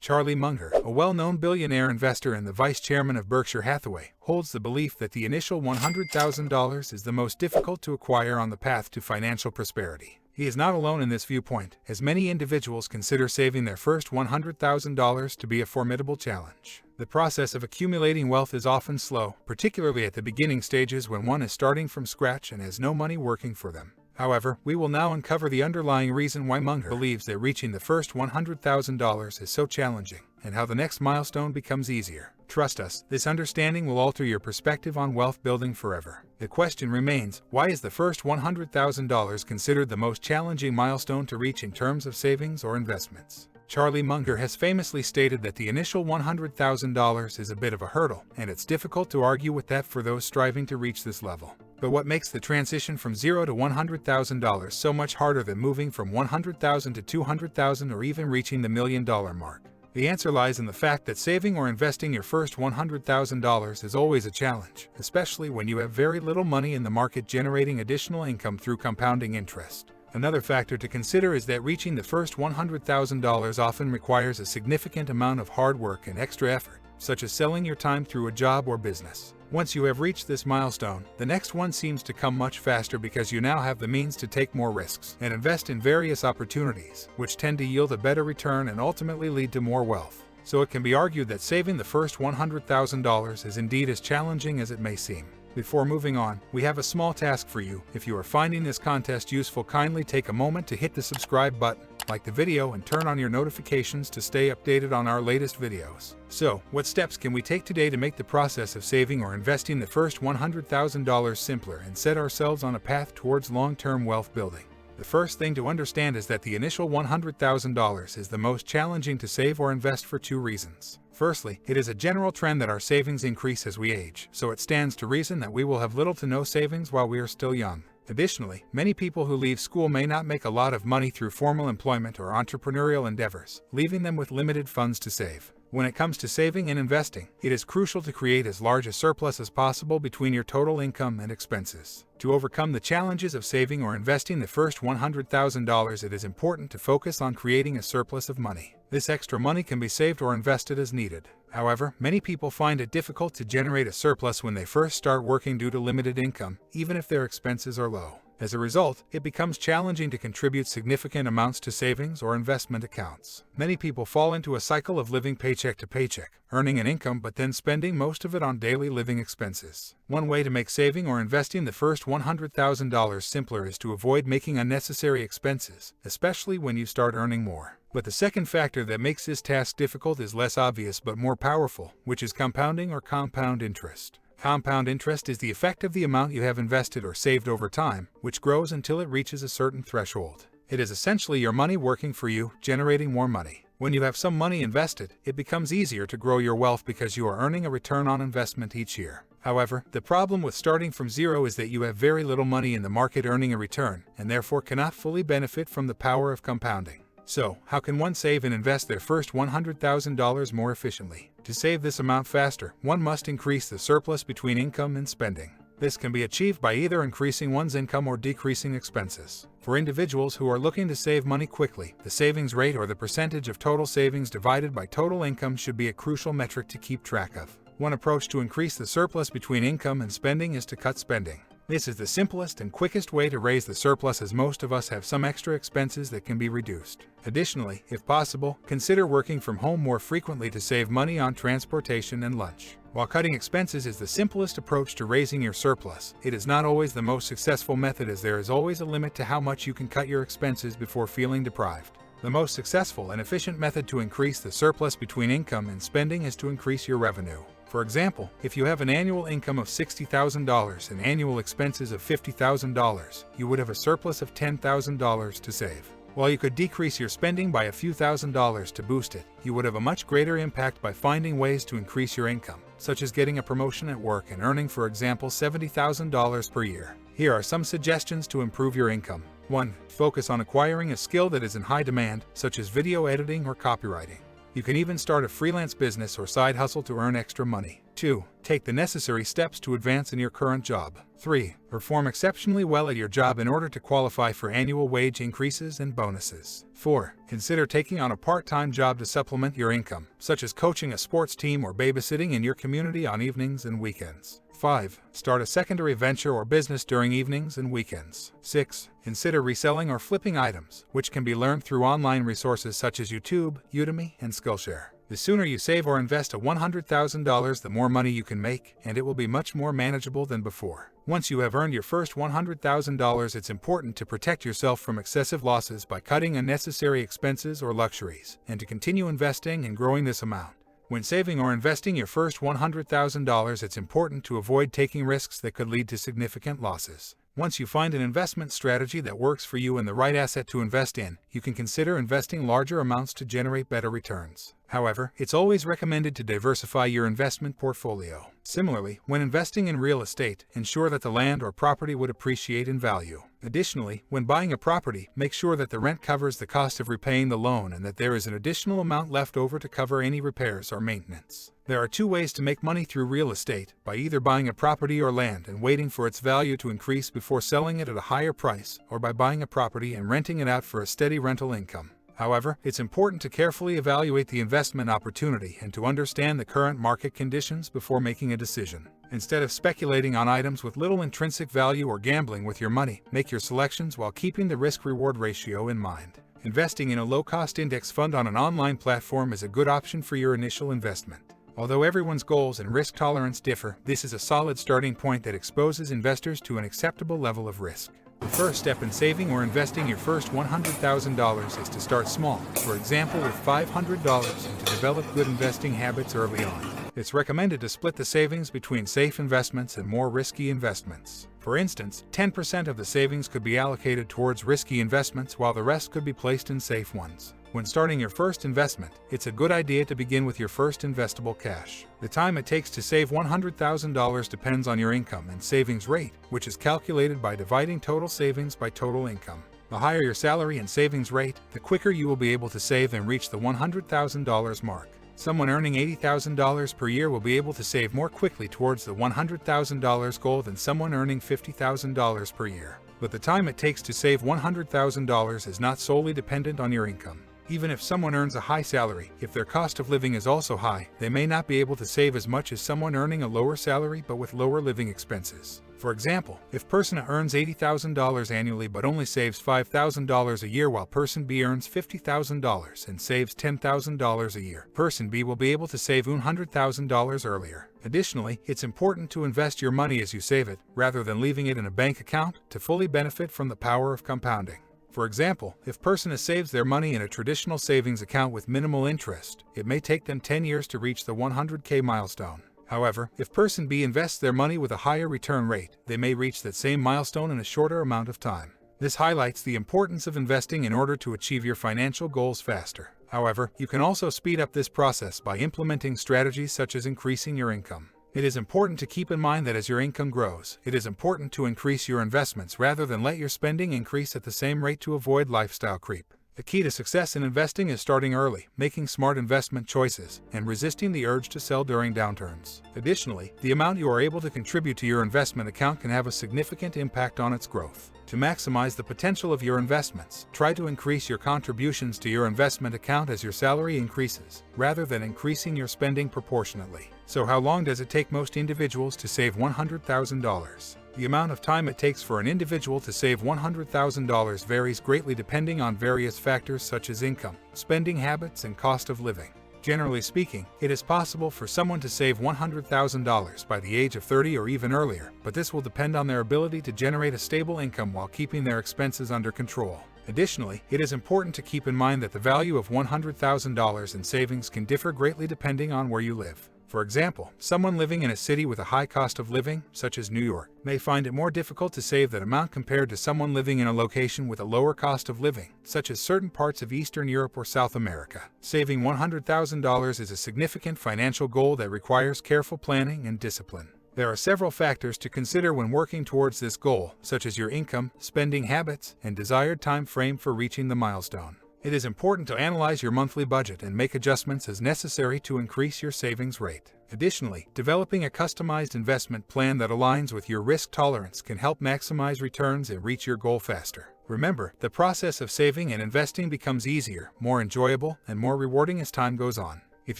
Charlie Munger, a well-known billionaire investor and the vice chairman of Berkshire Hathaway, holds the belief that the initial $100,000 is the most difficult to acquire on the path to financial prosperity. He is not alone in this viewpoint, as many individuals consider saving their first $100,000 to be a formidable challenge. The process of accumulating wealth is often slow, particularly at the beginning stages when one is starting from scratch and has no money working for them. However, we will now uncover the underlying reason why Munger believes that reaching the first $100,000 is so challenging, and how the next milestone becomes easier. Trust us, this understanding will alter your perspective on wealth building forever. The question remains, why is the first $100,000 considered the most challenging milestone to reach in terms of savings or investments? Charlie Munger has famously stated that the initial $100,000 is a bit of a hurdle, and it's difficult to argue with that for those striving to reach this level. But what makes the transition from $0 to $100,000 so much harder than moving from $100,000 to $200,000 or even reaching the $1 million mark? The answer lies in the fact that saving or investing your first $100,000 is always a challenge, especially when you have very little money in the market generating additional income through compounding interest. Another factor to consider is that reaching the first $100,000 often requires a significant amount of hard work and extra effort, such as selling your time through a job or business. Once you have reached this milestone, the next one seems to come much faster because you now have the means to take more risks and invest in various opportunities, which tend to yield a better return and ultimately lead to more wealth. So it can be argued that saving the first $100,000 is indeed as challenging as it may seem. Before moving on, we have a small task for you. If you are finding this contest useful, kindly take a moment to hit the subscribe button, like the video, and turn on your notifications to stay updated on our latest videos. So, what steps can we take today to make the process of saving or investing the first $100,000 simpler and set ourselves on a path towards long-term wealth building? The first thing to understand is that the initial $100,000 is the most challenging to save or invest for two reasons. Firstly, it is a general trend that our savings increase as we age, so it stands to reason that we will have little to no savings while we are still young. Additionally, many people who leave school may not make a lot of money through formal employment or entrepreneurial endeavors, leaving them with limited funds to save. When it comes to saving and investing, it is crucial to create as large a surplus as possible between your total income and expenses. To overcome the challenges of saving or investing the first $100,000, it is important to focus on creating a surplus of money. This extra money can be saved or invested as needed. However, many people find it difficult to generate a surplus when they first start working due to limited income, even if their expenses are low. As a result, it becomes challenging to contribute significant amounts to savings or investment accounts. Many people fall into a cycle of living paycheck to paycheck, earning an income but then spending most of it on daily living expenses. One way to make saving or investing the first $100,000 simpler is to avoid making unnecessary expenses, especially when you start earning more. But the second factor that makes this task difficult is less obvious but more powerful, which is compounding or compound interest. Compound interest is the effect of the amount you have invested or saved over time, which grows until it reaches a certain threshold. It is essentially your money working for you, generating more money. When you have some money invested, it becomes easier to grow your wealth because you are earning a return on investment each year. However, the problem with starting from zero is that you have very little money in the market earning a return, and therefore cannot fully benefit from the power of compounding. So, how can one save and invest their first $100,000 more efficiently? To save this amount faster, one must increase the surplus between income and spending. This can be achieved by either increasing one's income or decreasing expenses. For individuals who are looking to save money quickly, the savings rate or the percentage of total savings divided by total income should be a crucial metric to keep track of. One approach to increase the surplus between income and spending is to cut spending. This is the simplest and quickest way to raise the surplus, as most of us have some extra expenses that can be reduced. Additionally, if possible, consider working from home more frequently to save money on transportation and lunch. While cutting expenses is the simplest approach to raising your surplus, it is not always the most successful method, as there is always a limit to how much you can cut your expenses before feeling deprived. The most successful and efficient method to increase the surplus between income and spending is to increase your revenue. For example, if you have an annual income of $60,000 and annual expenses of $50,000, you would have a surplus of $10,000 to save. While you could decrease your spending by a few $1,000s to boost it, you would have a much greater impact by finding ways to increase your income, such as getting a promotion at work and earning, for example, $70,000 per year. Here are some suggestions to improve your income. 1. Focus on acquiring a skill that is in high demand, such as video editing or copywriting. You can even start a freelance business or side hustle to earn extra money. 2. Take the necessary steps to advance in your current job. 3. Perform exceptionally well at your job in order to qualify for annual wage increases and bonuses. 4. Consider taking on a part-time job to supplement your income, such as coaching a sports team or babysitting in your community on evenings and weekends. 5. Start a secondary venture or business during evenings and weekends. 6. Consider reselling or flipping items, which can be learned through online resources such as YouTube, Udemy, and Skillshare. The sooner you save or invest $100,000, the more money you can make, and it will be much more manageable than before. Once you have earned your first $100,000, it's important to protect yourself from excessive losses by cutting unnecessary expenses or luxuries, and to continue investing and growing this amount. When saving or investing your first $100,000, it's important to avoid taking risks that could lead to significant losses. Once you find an investment strategy that works for you and the right asset to invest in, you can consider investing larger amounts to generate better returns. However, it's always recommended to diversify your investment portfolio. Similarly, when investing in real estate, ensure that the land or property would appreciate in value. Additionally, when buying a property, make sure that the rent covers the cost of repaying the loan and that there is an additional amount left over to cover any repairs or maintenance. There are two ways to make money through real estate: by either buying a property or land and waiting for its value to increase before selling it at a higher price, or by buying a property and renting it out for a steady rental income. However, it's important to carefully evaluate the investment opportunity and to understand the current market conditions before making a decision. Instead of speculating on items with little intrinsic value or gambling with your money, make your selections while keeping the risk-reward ratio in mind. Investing in a low-cost index fund on an online platform is a good option for your initial investment. Although everyone's goals and risk tolerance differ, this is a solid starting point that exposes investors to an acceptable level of risk. The first step in saving or investing your first $100,000 is to start small, for example with $500, and to develop good investing habits early on. It's recommended to split the savings between safe investments and more risky investments. For instance, 10% of the savings could be allocated towards risky investments while the rest could be placed in safe ones. When starting your first investment, it's a good idea to begin with your first investable cash. The time it takes to save $100,000 depends on your income and savings rate, which is calculated by dividing total savings by total income. The higher your salary and savings rate, the quicker you will be able to save and reach the $100,000 mark. Someone earning $80,000 per year will be able to save more quickly towards the $100,000 goal than someone earning $50,000 per year. But the time it takes to save $100,000 is not solely dependent on your income. Even if someone earns a high salary, if their cost of living is also high, they may not be able to save as much as someone earning a lower salary but with lower living expenses. For example, if person A earns $80,000 annually but only saves $5,000 a year while person B earns $50,000 and saves $10,000 a year, person B will be able to save $100,000 earlier. Additionally, it's important to invest your money as you save it, rather than leaving it in a bank account, to fully benefit from the power of compounding. For example, if person A saves their money in a traditional savings account with minimal interest, it may take them 10 years to reach the 100K milestone. However, if person B invests their money with a higher return rate, they may reach that same milestone in a shorter amount of time. This highlights the importance of investing in order to achieve your financial goals faster. However, you can also speed up this process by implementing strategies such as increasing your income. It is important to keep in mind that as your income grows, it is important to increase your investments rather than let your spending increase at the same rate to avoid lifestyle creep. The key to success in investing is starting early, making smart investment choices, and resisting the urge to sell during downturns. Additionally, the amount you are able to contribute to your investment account can have a significant impact on its growth. To maximize the potential of your investments, try to increase your contributions to your investment account as your salary increases, rather than increasing your spending proportionately. So how long does it take most individuals to save $100,000? The amount of time it takes for an individual to save $100,000 varies greatly depending on various factors such as income, spending habits, and cost of living. Generally speaking, it is possible for someone to save $100,000 by the age of 30 or even earlier, but this will depend on their ability to generate a stable income while keeping their expenses under control. Additionally, it is important to keep in mind that the value of $100,000 in savings can differ greatly depending on where you live. For example, someone living in a city with a high cost of living, such as New York, may find it more difficult to save that amount compared to someone living in a location with a lower cost of living, such as certain parts of Eastern Europe or South America. Saving $100,000 is a significant financial goal that requires careful planning and discipline. There are several factors to consider when working towards this goal, such as your income, spending habits, and desired time frame for reaching the milestone. It is important to analyze your monthly budget and make adjustments as necessary to increase your savings rate. Additionally, developing a customized investment plan that aligns with your risk tolerance can help maximize returns and reach your goal faster. Remember, the process of saving and investing becomes easier, more enjoyable, and more rewarding as time goes on. If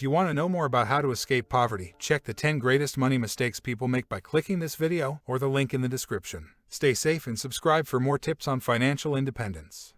you want to know more about how to escape poverty, check the 10 greatest money mistakes people make by clicking this video or the link in the description. Stay safe and subscribe for more tips on financial independence.